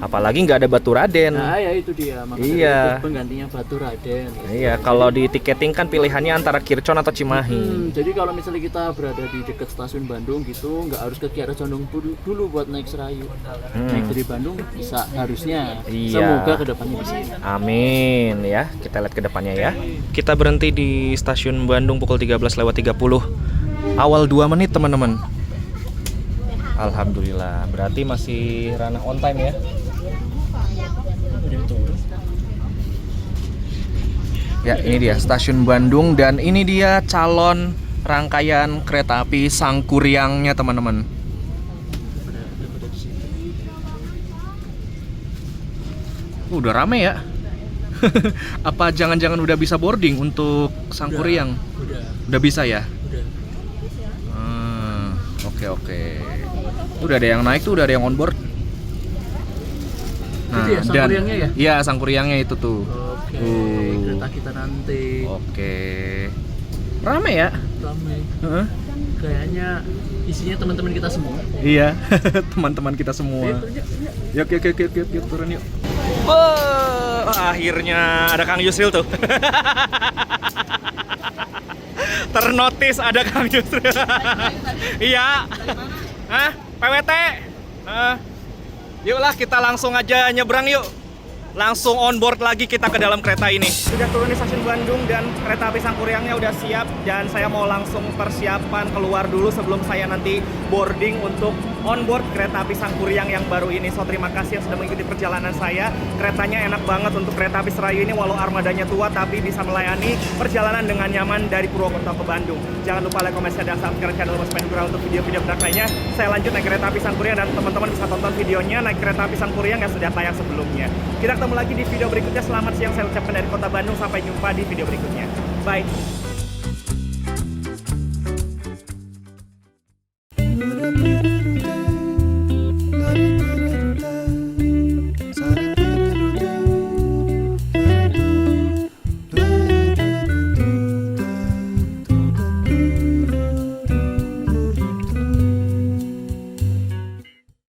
[SPEAKER 1] Apalagi nggak ada Batu Raden.
[SPEAKER 2] Nah ya itu dia, makanya
[SPEAKER 1] Iya.
[SPEAKER 2] itu penggantinya Batu Raden.
[SPEAKER 1] Iya, kalau di tiketing kan pilihannya antara Kircon atau Cimahi.
[SPEAKER 2] Jadi kalau misalnya kita berada di dekat stasiun Bandung gitu, nggak harus ke Kiara Condong dulu buat naik Serayu. Naik dari Bandung bisa harusnya.
[SPEAKER 1] Iya.
[SPEAKER 2] Semoga kedepannya bisa.
[SPEAKER 1] Amin ya, kita lihat ke depannya ya. Kita berhenti di stasiun Bandung pukul 13:30. Awal 2 menit teman-teman. Alhamdulillah, berarti masih ranah on time ya. Ya, ini dia stasiun Bandung dan ini dia calon rangkaian kereta api Sangkuriangnya teman-teman. Udah rame ya. Apa jangan-jangan udah bisa boarding untuk Sangkuriang? Udah bisa ya?
[SPEAKER 2] Udah.
[SPEAKER 1] Oke. Udah ada yang naik tuh, udah ada yang on board.
[SPEAKER 2] Itu ya, Sangkuriangnya ya?
[SPEAKER 1] Iya, Sangkuriangnya itu tuh.
[SPEAKER 2] Oke, kereta kita nanti
[SPEAKER 1] Oke. Rame ya?
[SPEAKER 2] ramai.
[SPEAKER 1] Heeh.
[SPEAKER 2] Kayaknya isinya teman-teman kita semua.
[SPEAKER 1] Iya, teman-teman kita semua. Yuk, turun yuk. Akhirnya ada Kang Yusril tuh. Ternotis ada Kang Yusril. Iya. Hah? PWT? Yuklah kita langsung aja nyebrang yuk. Langsung on board lagi kita ke dalam kereta ini. Sudah turun di stasiun Bandung dan kereta api Sangkuriangnya udah siap. Dan saya mau langsung persiapan keluar dulu sebelum saya nanti boarding untuk on board kereta api Sangkuriang yang baru ini. So terima kasih yang sudah mengikuti perjalanan saya. Keretanya enak banget untuk kereta api Serayu ini, walau armadanya tua tapi bisa melayani perjalanan dengan nyaman dari Purwokerto ke Bandung. Jangan lupa like, comment, share, dan subscribe channel Mas Pendura untuk video-video menarik lainnya. Saya lanjut naik kereta api Sangkuriang dan teman-teman bisa tonton videonya naik kereta api Sangkuriang yang sudah tayang sebelumnya. Kita ketemu lagi di video berikutnya. Selamat siang saya ucapkan dari kota Bandung. Sampai jumpa di video berikutnya. Bye.